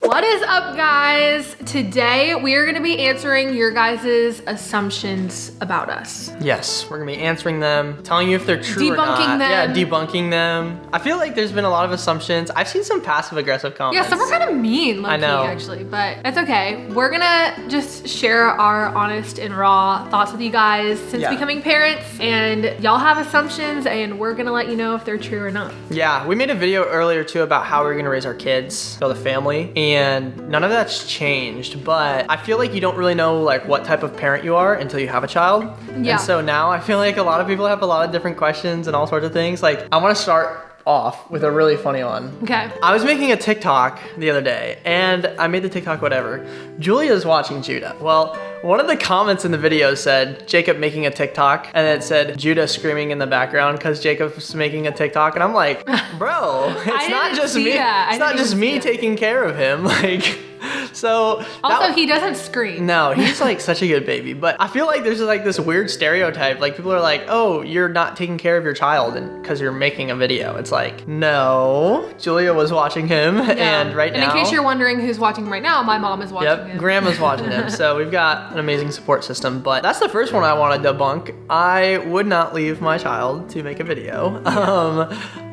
What is up, guys? Today we are going to be answering your guys' assumptions about us. Yes, we're gonna be answering them, telling you if they're true or not. Debunking them. Yeah, debunking them. I feel like there's been a lot of assumptions. I've seen some passive-aggressive comments. Yeah, some are kind of mean, low-key, actually, but it's okay. We're gonna just share our honest and raw thoughts with you guys since becoming parents, and y'all have assumptions, and we're gonna let you know if they're true or not. Yeah, we made a video earlier too about how we're gonna raise our kids, build a family, and none of that's changed, but I feel like you don't really know like what type of parent you are until you have a child. Yeah. And so now I feel like a lot of people have a lot of different questions and all sorts of things. Like, I wanna start off with a really funny one. Okay. I was making a TikTok the other day, and I made the TikTok whatever. Julia's watching Judah. Well, one of the comments in the video said, Jacob making a TikTok, and it said Judah screaming in the background because Jacob's making a TikTok, and I'm like, bro, it's not just me. It's not just me taking care of him. Like, so also he doesn't scream. No, he's like such a good baby, but I feel like there's like this weird stereotype. Like, people are like, oh, you're not taking care of your child and because you're making a video. It's like, no, Julia was watching him, and right now. And in case you're wondering who's watching him right now, my mom is watching him. Grandma's watching him. So we've got an amazing support system, but that's the first one I want to debunk. I would not leave my child to make a video.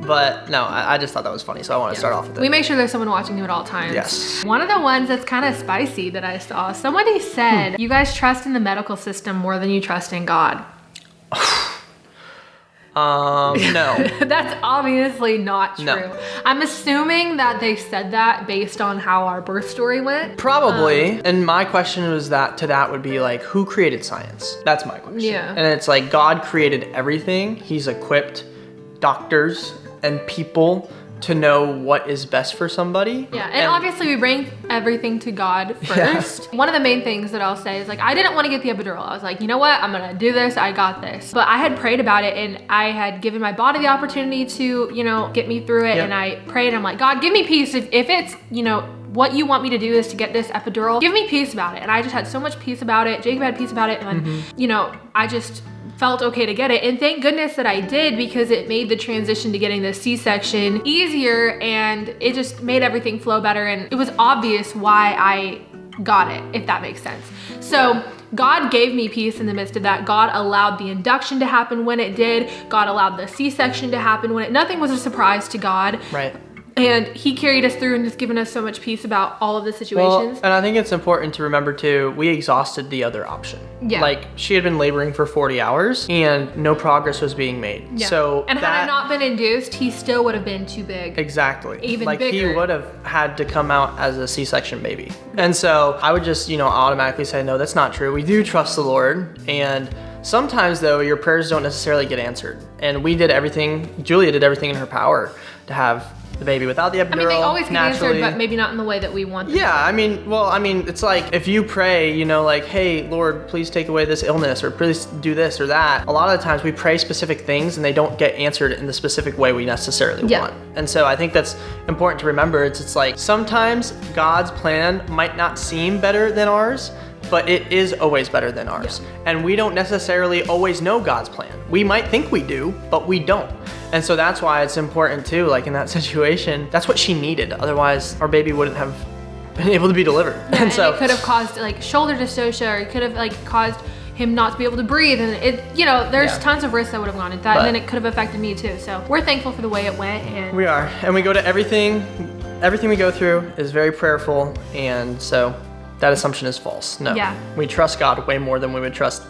But no, I just thought that was funny, so I want to start off with it. We make sure there's someone watching him at all times. Yes. One of the ones that's kind of spicy that I saw, somebody said, you guys trust in the medical system more than you trust in God. No. That's obviously not true. No. I'm assuming that they said that based on how our birth story went. Probably. And my question was that would be like, who created science? That's my question. Yeah. And it's like, God created everything. He's equipped doctors and people to know what is best for somebody. Yeah, and obviously we bring everything to God first. One of the main things that I'll say is like, I didn't want to get the epidural. I was like, you know what? I'm gonna do this, I got this. But I had prayed about it, and I had given my body the opportunity to, you know, get me through it. And I prayed, I'm like, God, give me peace. If it's, you know, what you want me to do is to get this epidural, give me peace about it. And I just had so much peace about it. Jacob had peace about it. And you know, I just felt okay to get it. And thank goodness that I did, because it made the transition to getting the C-section easier, and it just made everything flow better. And it was obvious why I got it, if that makes sense. So God gave me peace in the midst of that. God allowed the induction to happen when it did. God allowed the C-section to happen when nothing was a surprise to God. Right. And he carried us through and just given us so much peace about all of the situations. Well, and I think it's important to remember too, we exhausted the other option. Yeah. Like, she had been laboring for 40 hours and no progress was being made. Yeah. So and had I not been induced, he still would have been too big. Exactly. Even like bigger. He would have had to come out as a C-section baby. And so I would just, you know, automatically say, no, that's not true. We do trust the Lord. And sometimes though, your prayers don't necessarily get answered. And we did everything, Julia did everything in her power to have the baby without the epidural. I mean, they always get naturally answered, but maybe not in the way that we want them. Yeah, I mean, it's like if you pray, you know, like, hey, Lord, please take away this illness, or please do this or that. A lot of the times we pray specific things and they don't get answered in the specific way we necessarily want. And so I think that's important to remember. It's like sometimes God's plan might not seem better than ours, but it is always better than ours. And we don't necessarily always know God's plan. We might think we do, but we don't. And so that's why it's important too, like in that situation, that's what she needed. Otherwise, our baby wouldn't have been able to be delivered. Yeah, and so it could have caused like shoulder dystocia, or it could have like caused him not to be able to breathe. And it, you know, there's tons of risks that would have gone into that. And then it could have affected me too. So we're thankful for the way it went. And we are. And we go to everything we go through is very prayerful. And so that assumption is false. No, we trust God way more than we would trust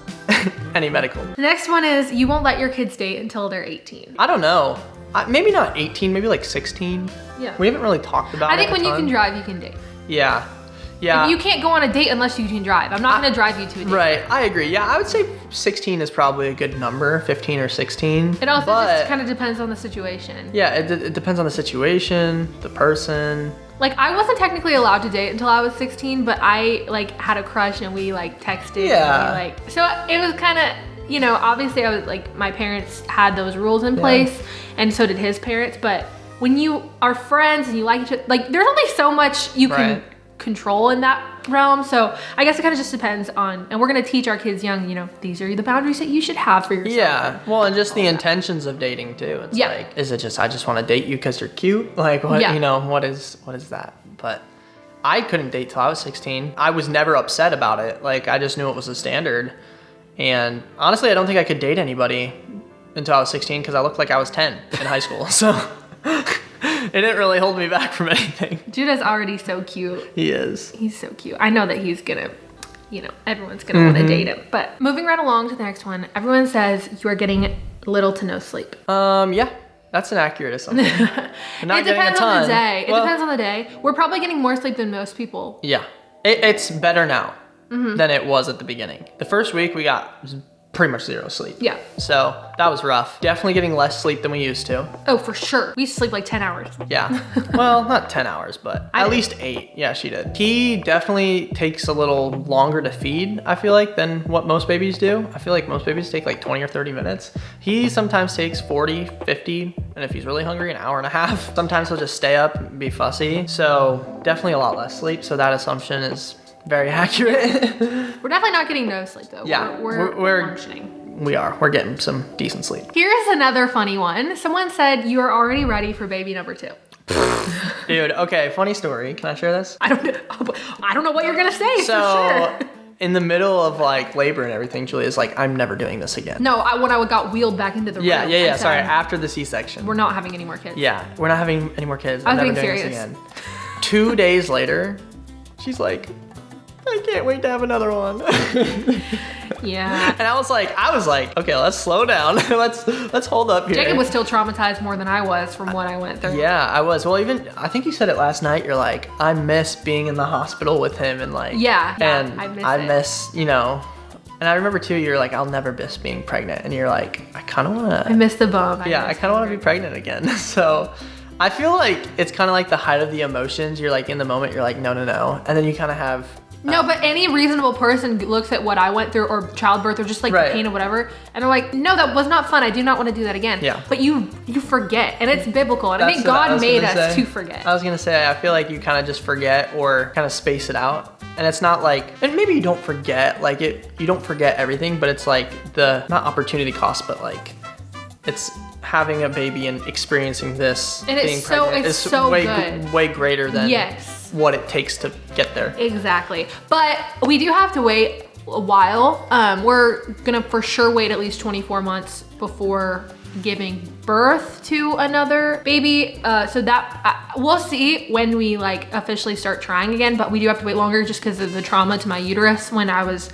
any medical. The next one is, you won't let your kids date until they're 18. I don't know. Maybe not 18, maybe like 16. Yeah. We haven't really talked about it. I think when you can drive, you can date. Yeah. Yeah. Like, you can't go on a date unless you can drive. I'm not going to drive you to a date. Right. I agree. Yeah, I would say 16 is probably a good number, 15 or 16. It also just kind of depends on the situation. Yeah, it depends on the situation, the person. Like, I wasn't technically allowed to date until I was 16, but I like had a crush and we like texted. Yeah. And we, so it was kind of, you know, obviously I was like, my parents had those rules in place, and so did his parents. But when you are friends and you like each other, like, there's only so much you can control in that realm. So I guess it kind of just depends on, and we're going to teach our kids young, you know, these are the boundaries that you should have for yourself. Yeah. Well, and just the intentions of dating too. It's like, is it just, I just want to date you because you're cute? Like, what, you know, what is that? But I couldn't date till I was 16. I was never upset about it. Like, I just knew it was a standard. And honestly, I don't think I could date anybody until I was 16 because I looked like I was 10 in high school. So it didn't really hold me back from anything. Judah's already so cute. He is. He's so cute. I know that he's gonna, everyone's gonna want to date him. But moving right along to the next one, everyone says you are getting little to no sleep. Yeah. That's an accurate assumption. It depends on the day. It depends on the day. We're probably getting more sleep than most people. Yeah. It's better now than it was at the beginning. The first week we got pretty much 0 sleep. Yeah. So that was rough. Definitely getting less sleep than we used to. Oh, for sure. We used to sleep like 10 hours. Yeah. Well, not 10 hours, but at least 8. Yeah, she did. He definitely takes a little longer to feed, I feel like, than what most babies do. I feel like most babies take like 20 or 30 minutes. He sometimes takes 40, 50, and if he's really hungry, an hour and a half. Sometimes he'll just stay up and be fussy. So definitely a lot less sleep. So that assumption is very accurate. We're definitely not getting no sleep though. Yeah, we're functioning. We are. We're getting some decent sleep. Here's another funny one. Someone said you are already ready for baby number 2. Dude, okay, funny story. Can I share this? I don't know what you're gonna say. So, for sure. In the middle of like labor and everything, Julia's like, I'm never doing this again. No, when I got wheeled back into the room. Yeah. Sorry, after the C-section. We're not having any more kids. Yeah, we're not having any more kids. I'm never being doing serious. this again. 2 days later, she's like, I can't wait to have another one. Yeah. And I was like, okay, let's slow down. let's hold up here. Jacob was still traumatized more than I was from what I went through. Yeah, I was. Well, I think you said it last night. You're like, I miss being in the hospital with him and like. Yeah. And I miss, And I remember too, you're like, I'll never miss being pregnant. And you're like, I kind of want to. I miss the bump. I kind of want to be pregnant again. So I feel like it's kind of like the height of the emotions. You're like in the moment, you're like, no. And then you kind of have. No, but any reasonable person looks at what I went through or childbirth or just like the pain or whatever, and they're like, no, that was not fun. I do not want to do that again. Yeah. But you forget, and it's biblical, and I think God made us to forget. I was gonna say, I feel like you kind of just forget or kind of space it out, and it's not like, and maybe you don't forget, like you don't forget everything, but it's like the not opportunity cost, but like it's having a baby and experiencing this and being pregnant is way greater than what it takes to get there. Exactly. But we do have to wait a while. We're gonna for sure wait at least 24 months before giving birth to another baby. So that we'll see when we like officially start trying again, but we do have to wait longer just because of the trauma to my uterus when I was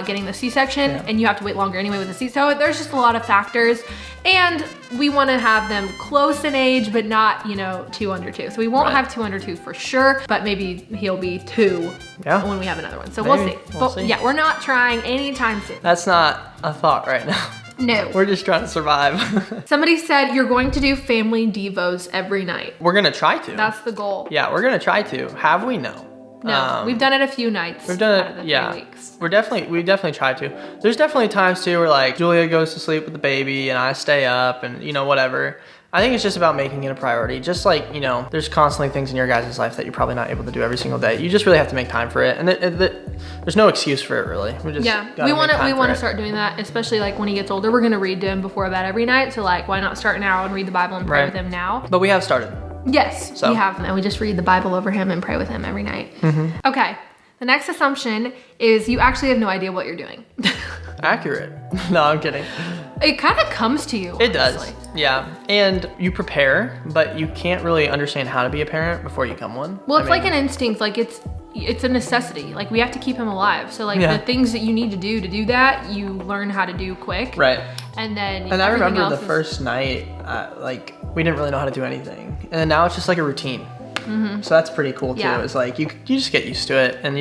getting the C-section, and you have to wait longer anyway with the C. So there's just a lot of factors, and we want to have them close in age, but not 2 under 2. So we won't have 2 under 2 for sure, but maybe he'll be 2 when we have another one. So we'll see. We'll see. Yeah, we're not trying anytime soon. That's not a thought right now. No. We're just trying to survive. Somebody said you're going to do family devos every night. We're gonna try to. That's the goal. Yeah, we're gonna try to. Have we? No. No, we've done it a few nights. We've done it, yeah. 3 weeks. We definitely try to. There's definitely times too where like Julia goes to sleep with the baby and I stay up and whatever. I think it's just about making it a priority. Just like, there's constantly things in your guys' life that you're probably not able to do every single day. You just really have to make time for it. And there's no excuse for it really. We want to start doing that, especially like when he gets older. We're going to read to him before bed every night. So like, why not start now and read the Bible and pray with him now? But we have started. Yes, we have, and we just read the Bible over him and pray with him every night. Mm-hmm. Okay, the next assumption is you actually have no idea what you're doing. Accurate. No, I'm kidding. It kind of comes to you. It does. Yeah, and you prepare, but you can't really understand how to be a parent before you become one. Well, it's like an instinct. Like it's a necessity. Like we have to keep him alive. So like the things that you need to do that, you learn how to do quick. Right. And then I remember the first night, like we didn't really know how to do anything, and then now it's just like a routine. Mm-hmm. So that's pretty cool too. Yeah. It's like you just get used to it, and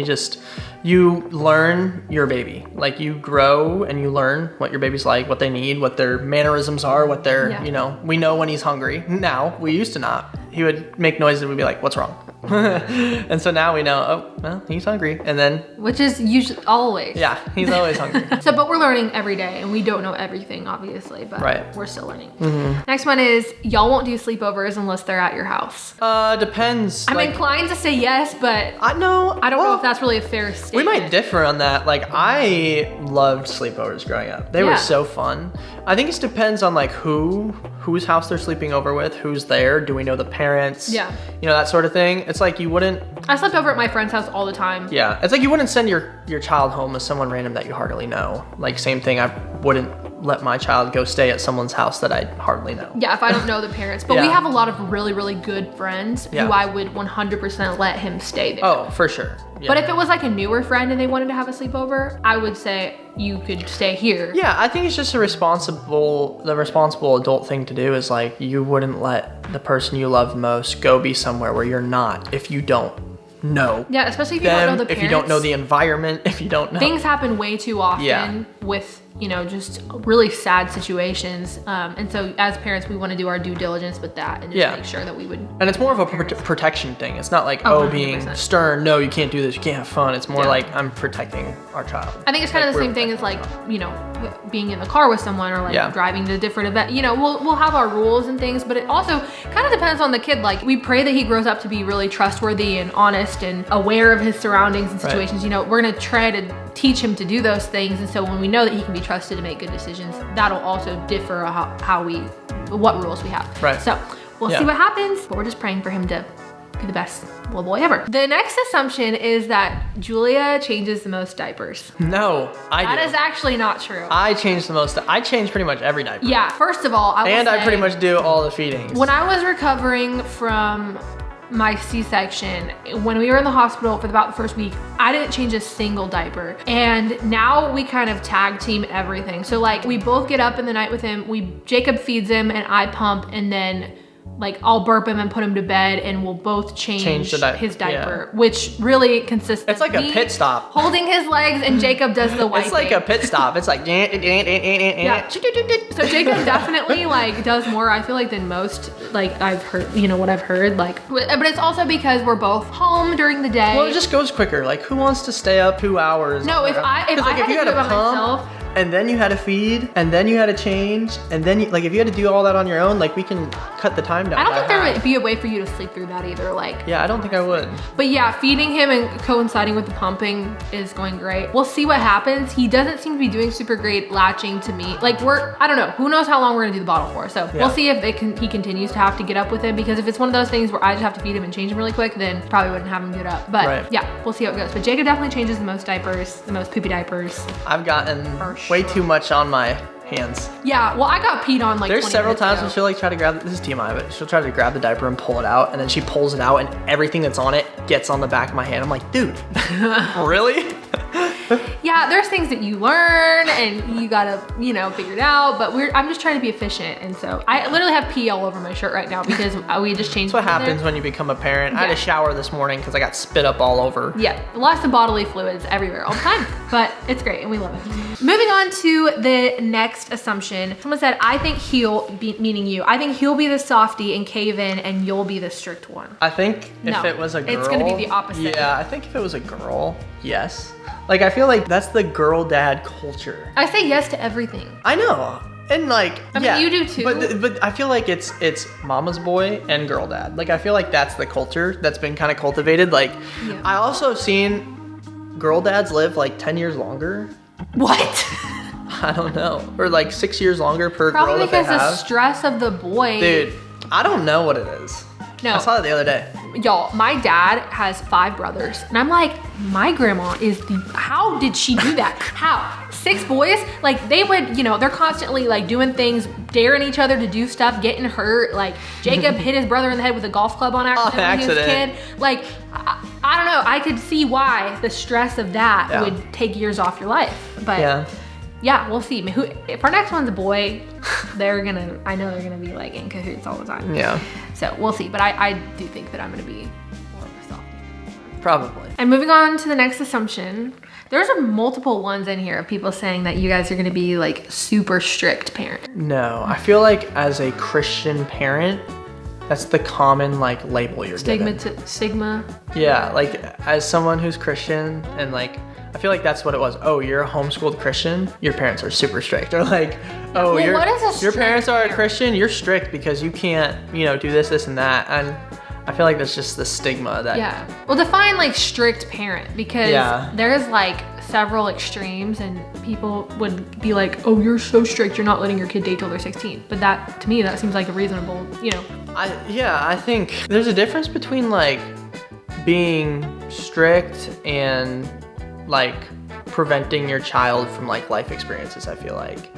you learn your baby. Like you grow and you learn what your baby's like, what they need, what their mannerisms are, what their we know when he's hungry. Now we used to not. He would make noises and we'd be like, what's wrong? And so now we know, oh, well, he's hungry. And then. Which is usually always. Yeah, he's always hungry. But we're learning every day, and we don't know everything, obviously, but we're still learning. Mm-hmm. Next one is, y'all won't do sleepovers unless they're at your house. Depends. I'm inclined to say yes, but I don't know if that's really a fair statement. We might differ on that. Like, I loved sleepovers growing up. They were so fun. I think it depends on like who whose house they're sleeping over with, who's there, do we know the parents? Yeah. You know, that sort of thing. It's like you wouldn't. I slept over at my friend's house all the time. Yeah, it's like you wouldn't send your child home with someone random that you hardly know. Like same thing, I wouldn't let my child go stay at someone's house that I hardly know. Yeah, if I don't know the parents. But we have a lot of really, really good friends who I would 100% let him stay there. Oh, for sure. Yeah. But if it was like a newer friend and they wanted to have a sleepover, I would say you could stay here. Yeah, I think it's just the responsible adult thing to do is like you wouldn't let the person you love most go be somewhere where you're not if you don't know. Yeah, especially if you don't know the parents. If you don't know the environment, if you don't know. Things happen way too often with, you know, just really sad situations. And so as parents, we want to do our due diligence with that and just make sure that we would. And it's more of a protection thing. It's not like, being 100%. stern, no, you can't do this, you can't have fun. It's more like I'm protecting our child. I think it's kind of the same thing as like, you know, being in the car with someone or like driving to different events. You know, we'll have our rules and things, but it also kind of depends on the kid. Like we pray that he grows up to be really trustworthy and honest and aware of his surroundings and situations. Right. You know, we're going to try to teach him to do those things. And so when we know that he can be trusted to make good decisions, that'll also differ what rules we have. Right. So we'll see what happens, but we're just praying for him to be the best little boy ever. The next assumption is that Julia changes the most diapers. No, I do. That is actually not true. I change the most. I change pretty much every diaper. Yeah, first of all, I pretty much do all the feedings. When I was recovering from my C-section, when we were in the hospital for about the first week, I didn't change a single diaper. And now we kind of tag team everything. So like we both get up in the night with him, Jacob feeds him and I pump, and then like I'll burp him and put him to bed, and we'll both change his diaper, which really consists of it's like a pit stop. Holding his legs, and Jacob does the wiping. It's like a pit stop. It's like yeah. So Jacob definitely like does more, I feel like, than most, like I've heard, you know, what I've heard, like, but it's also because we're both home during the day. Well, it just goes quicker. Like who wants to stay up 2 hours? No, if I had to do it by myself, and then you had to feed, and then you had to change, and then if you had to do all that on your own, like we can cut the time down. I don't think there would be a way for you to sleep through that either. Like, yeah, I don't think I would. But yeah, feeding him and coinciding with the pumping is going great. We'll see what happens. He doesn't seem to be doing super great latching to me. Like I don't know, who knows how long we're gonna do the bottle for. So we'll see if he continues to have to get up with him, because if it's one of those things where I just have to feed him and change him really quick, then probably wouldn't have him get up. But yeah, we'll see how it goes. But Jacob definitely changes the most diapers, the most poopy diapers. I've gotten way too much on my hands. Yeah, well, I got peed on like There's several times when she'll like try to grab, this is TMI, but she'll try to grab the diaper and pull it out, and then she pulls it out and everything that's on it gets on the back of my hand. I'm like, dude, really? Yeah, there's things that you learn and you gotta, you know, figure it out, but I'm just trying to be efficient. And so I literally have pee all over my shirt right now because we just changed. That's what happens when you become a parent. I had a shower this morning because I got spit up all over. Yeah, lots of bodily fluids everywhere all the time, but it's great and we love it. Moving on to the next assumption. Someone said, I think meaning you, I think he'll be the softie and cave in and you'll be the strict one. I think if it was a girl. It's gonna be the opposite. Yeah, I think if it was a girl, yes. Like, I feel like that's the girl dad culture. I say yes to everything. I know. And like, I mean, you do too. But I feel like it's mama's boy and girl dad. Like, I feel like that's the culture that's been kind of cultivated. Like, I also have seen girl dads live like 10 years longer. What? I don't know. Or like 6 years longer per girl that they have. Probably because the stress of the boy. Dude, I don't know what it is. No. I saw it the other day. Y'all, my dad has 5 brothers. And I'm like, my grandma how did she do that? How? 6 boys? Like they would, you know, they're constantly like doing things, daring each other to do stuff, getting hurt. Like Jacob hit his brother in the head with a golf club on accident when he was a kid. Like, I don't know. I could see why the stress of that would take years off your life. But yeah, we'll see. If our next one's a boy, I know they're gonna be like in cahoots all the time. Yeah. So we'll see. But I do think that I'm gonna be more of a softie. Probably. And moving on to the next assumption. There's multiple ones in here of people saying that you guys are gonna be like super strict parents. No, I feel like as a Christian parent, that's the common like label you're given. Stigma. Yeah, like as someone who's Christian and like, I feel like that's what it was. Oh, you're a homeschooled Christian? Your parents are super strict. Or like, oh, your parents are a Christian? You're strict because you can't, you know, do this, and that. And I feel like that's just the stigma that. Yeah. Well, define like strict parent, because there's like several extremes, and people would be like, oh, you're so strict, you're not letting your kid date till they're 16. But that, to me, that seems like a reasonable, you know. I think there's a difference between like being strict and like preventing your child from like life experiences. I feel like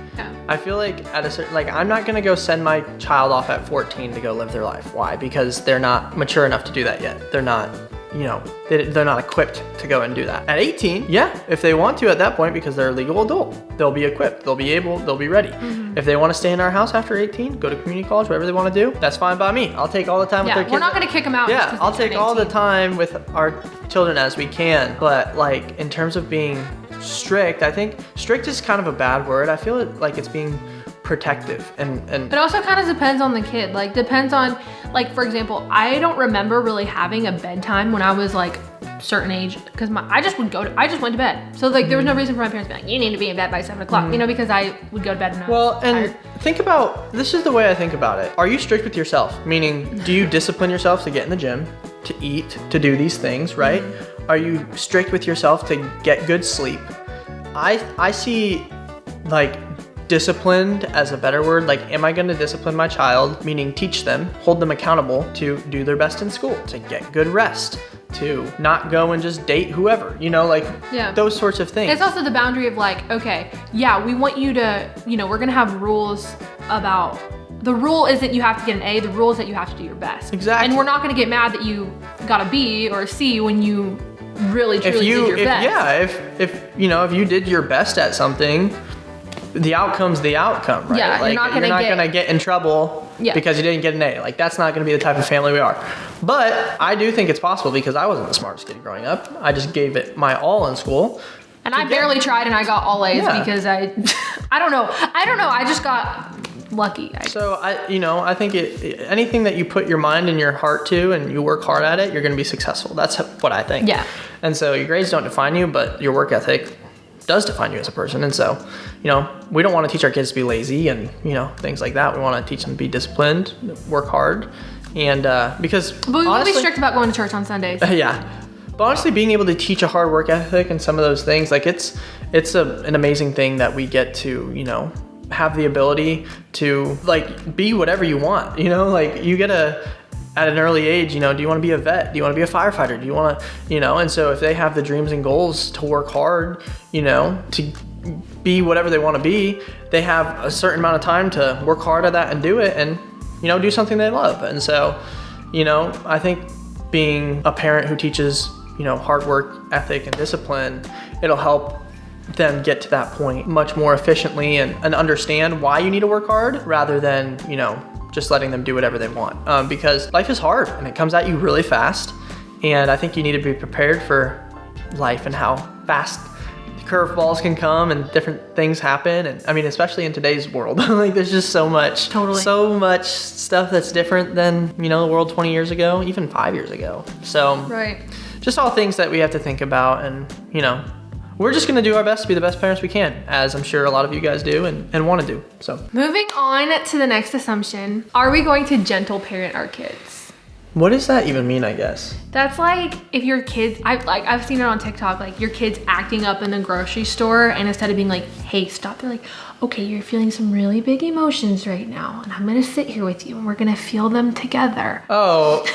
at a certain, like, I'm not gonna go send my child off at 14 to go live their life. Why? Because they're not mature enough to do that yet. They're not, you know, they're not equipped to go and do that. At 18, yeah, if they want to at that point, because they're a legal adult, they'll be equipped, they'll be able, they'll be ready. Mm-hmm. If they want to stay in our house after 18, go to community college, whatever they want to do, that's fine by me. I'll take all the time with their kids. We're not going to kick them out. Yeah, I'll take all the time with our children as we can. But like, in terms of being strict, I think strict is kind of a bad word. I feel like it's being protective and it also kind of depends on the kid. Like, depends on, like, for example, I don't remember really having a bedtime when I was like certain age, because I just went to bed. So like there was no reason for my parents to be like, you need to be in bed by 7 o'clock, you know, because I would go to bed and and think about, this is the way I think about it. Are you strict with yourself? Meaning, do you discipline yourself to get in the gym, to eat, to do these things, right? Are you strict with yourself to get good sleep? I see like disciplined as a better word. Like, am I going to discipline my child, meaning teach them, hold them accountable to do their best in school, to get good rest, to not go and just date whoever, you know, like those sorts of things. It's also the boundary of like, okay, yeah, we want you to, you know, we're going to have rules about, the rule isn't you have to get an A, the rule is that you have to do your best. Exactly. And we're not going to get mad that you got a B or a C when you really truly did your best. Yeah, if you know, if you did your best at something, the outcome's the outcome, right? Yeah, like, you're not gonna get in trouble because you didn't get an A. Like, that's not gonna be the type of family we are. But I do think it's possible, because I wasn't the smartest kid growing up. I just gave it my all in school. And I barely tried, and I got all A's because I don't know. I just got lucky. So I think anything that you put your mind and your heart to and you work hard at it, you're gonna be successful. That's what I think. Yeah. And so your grades don't define you, but your work ethic does define you as a person. And so, you know, we don't want to teach our kids to be lazy and, you know, things like that. We want to teach them to be disciplined, work hard, and because but we want to be strict about going to church on Sundays. Yeah. But honestly, being able to teach a hard work ethic and some of those things, like it's an amazing thing that we get to, you know, have the ability to like be whatever you want, you know, like you get at an early age, you know, do you want to be a vet? Do you want to be a firefighter? Do you want to, you know, and so if they have the dreams and goals to work hard, you know, to be whatever they want to be, they have a certain amount of time to work hard at that and do it and, you know, do something they love. And so, you know, I think being a parent who teaches, you know, hard work ethic and discipline, it'll help them get to that point much more efficiently and understand why you need to work hard rather than, you know, just letting them do whatever they want, because life is hard and it comes at you really fast. And I think you need to be prepared for life and how fast curveballs can come and different things happen. And I mean, especially in today's world, like there's just so much stuff that's different than, you know, the world 20 years ago, even 5 years ago. So just all things that we have to think about. And, you know, we're just going to do our best to be the best parents we can, as I'm sure a lot of you guys do and want to do. So moving on to the next assumption, are we going to gentle parent our kids? What does that even mean, I guess? That's like if your kids, I've seen it on TikTok, like your kids acting up in the grocery store, and instead of being like, hey, stop, they're like, okay, you're feeling some really big emotions right now, and I'm going to sit here with you and we're going to feel them together. Oh,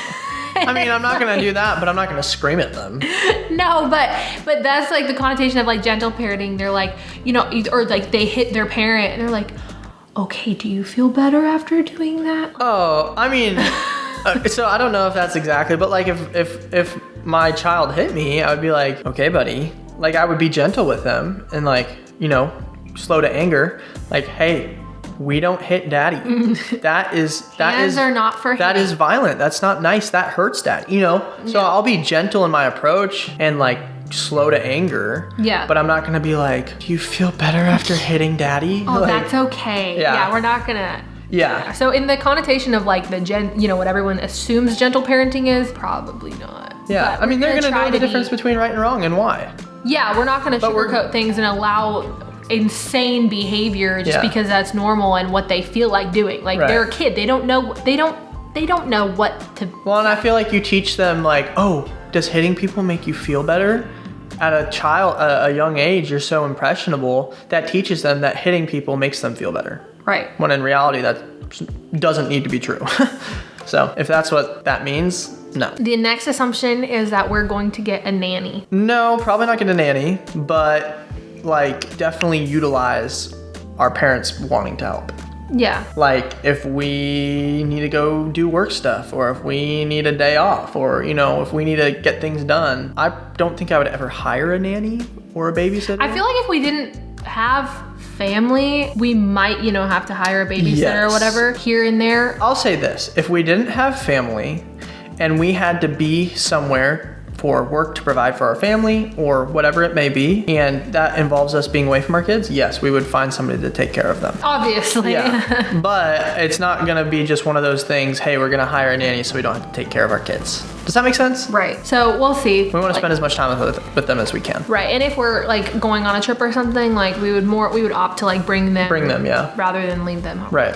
I mean, I'm not going to do that, but I'm not going to scream at them. No, but that's like the connotation of like gentle parenting. They're like, you know, or like they hit their parent and they're like, okay, do you feel better after doing that? Oh, I mean, so I don't know if that's exactly, but like if my child hit me, I would be like, okay, buddy. Like I would be gentle with them and like, you know, slow to anger. Like, hey, we don't hit daddy. Hands are not for that hitting. is violent. That's not nice. That hurts daddy, you know? So I'll be gentle in my approach and like slow to anger. Yeah. But I'm not gonna be like, do you feel better after hitting daddy? Oh, like, that's okay. Yeah, we're not gonna. Yeah. So in the connotation of like you know, what everyone assumes gentle parenting is, probably not. Yeah, but I mean, they're gonna know the difference between right and wrong and why. Yeah, we're not gonna sugarcoat things and allow insane behavior just because that's normal and what they feel like doing. Like they're a kid. They don't know what to. Well, and I feel like you teach them like, oh, does hitting people make you feel better? at a young age, you're so impressionable that teaches them that hitting people makes them feel better. Right. When in reality, that doesn't need to be true. So if that's what that means, no. The next assumption is that we're going to get a nanny. No, probably not get a nanny, but like definitely utilize our parents wanting to help. Yeah. Like if we need to go do work stuff, or if we need a day off, or if we need to get things done. I don't think I would ever hire a nanny or a babysitter. I feel like if we didn't have family, we might, have to hire a babysitter or whatever here and there. I'll say this, if we didn't have family and we had to be somewhere for work to provide for our family or whatever it may be, and that involves us being away from our kids, yes, we would find somebody to take care of them. Obviously. Yeah. But it's not gonna be just one of those things, hey, we're gonna hire a nanny so we don't have to take care of our kids. Does that make sense? Right. So we'll see. We want to spend as much time with them as we can. Right. And if we're like going on a trip or something, like we would opt to like bring them, yeah, rather than leave them home. Right.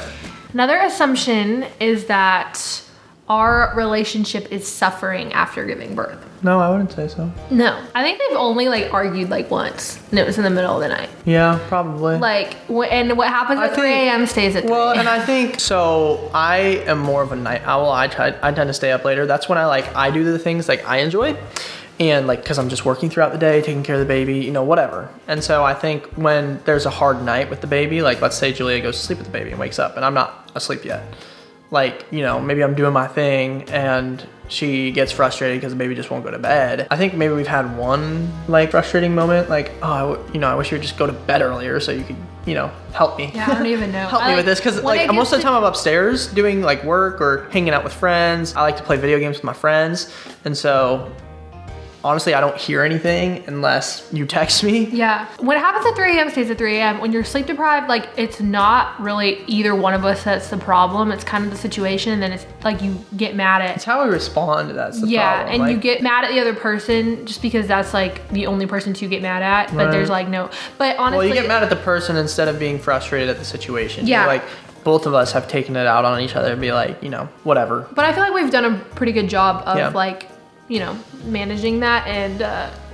Another assumption is that our relationship is suffering after giving birth. No, I wouldn't say so. No, I think they've only like argued like once, and it was in the middle of the night. Yeah, probably. Like, and what happens at 3 a.m. stays at 3 Well, and I think, so I am more of a night owl. I tend to stay up later. That's when I do the things like I enjoy. And like, cause I'm just working throughout the day, taking care of the baby, whatever. And so I think when there's a hard night with the baby, like let's say Julia goes to sleep with the baby and wakes up and I'm not asleep yet. Like, maybe I'm doing my thing and she gets frustrated because the baby just won't go to bed. I think maybe we've had one like frustrating moment, like, oh, I wish you would just go to bed earlier so you could, help me. Yeah, I don't even know. Help me with this, because like most of the time I'm upstairs doing like work or hanging out with friends. I like to play video games with my friends, and so honestly, I don't hear anything unless you text me. Yeah. When it happens at 3 a.m. stays at 3 a.m. When you're sleep deprived, like it's not really either one of us that's the problem. It's kind of the situation, and then it's like you get mad at. It's how we respond. That's the problem. Yeah, and you get mad at the other person just because that's like the only person to get mad at. But there's like no. But honestly, well, you get mad at the person instead of being frustrated at the situation. Yeah. Like both of us have taken it out on each other and be like, whatever. But I feel like we've done a pretty good job of like, managing that, and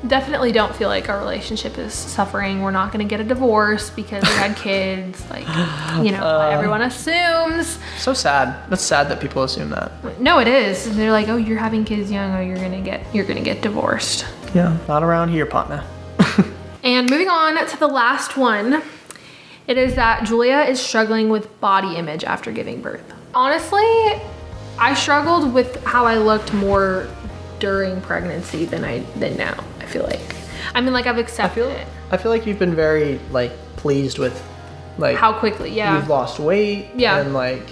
definitely don't feel like our relationship is suffering. We're not going to get a divorce because we had kids, like, everyone assumes. So sad. That's sad that people assume that. No, it is. They're like, oh, you're having kids young, oh, you're going to get divorced. Yeah, not around here, partner. And moving on to the last one, it is that Julia is struggling with body image after giving birth. Honestly, I struggled with how I looked more during pregnancy than now, I feel like. I mean, like I've accepted it. I feel like you've been very like pleased with like how quickly, you've lost weight, and like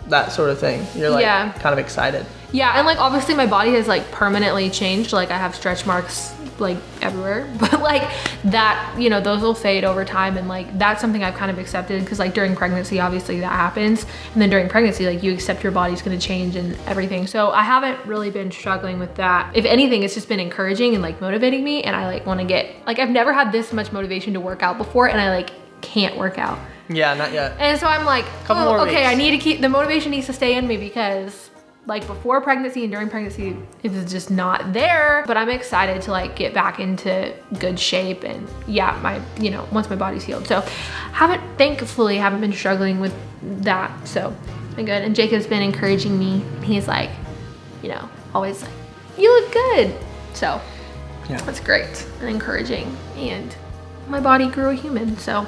that sort of thing. You're like kind of excited. Yeah, and like obviously my body has like permanently changed. Like I have stretch marks like everywhere, but like that, those will fade over time, and like that's something I've kind of accepted, because like during pregnancy obviously that happens, and then during pregnancy like you accept your body's going to change and everything. So I haven't really been struggling with that. If anything, it's just been encouraging and like motivating me, and I like want to get, like I've never had this much motivation to work out before, and I like can't work out. Yeah, not yet. And so I'm like, okay, I need to keep, the motivation needs to stay in me, because like before pregnancy and during pregnancy, it was just not there. But I'm excited to get back into good shape, and once my body's healed. So thankfully haven't been struggling with that. So it's been good. And Jacob's been encouraging me. He's like, always like, you look good. So that's great and encouraging. And my body grew a human, so.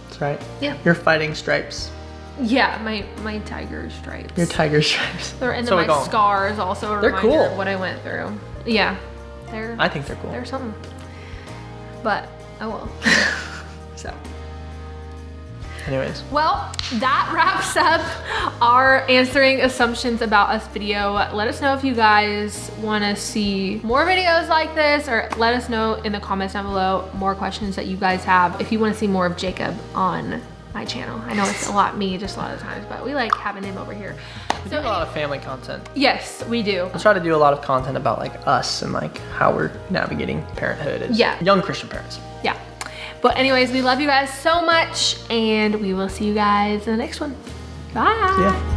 That's right. Yeah. You're fighting stripes. Yeah, my tiger stripes. Your tiger stripes. And then my scars also a reminder cool. of what I went through. Yeah, I think they're cool. They're something. But oh well. So. Anyways. Well, that wraps up our answering assumptions about us video. Let us know if you guys want to see more videos like this, or let us know in the comments down below more questions that you guys have. If you want to see more of Jacob on my channel. I know it's a lot just a lot of times, but we like having him over here. We do a lot of family content. Yes, we do. I try to do a lot of content about like us and like how we're navigating parenthood as young Christian parents. Yeah. But anyways, we love you guys so much, and we will see you guys in the next one. Bye. Yeah.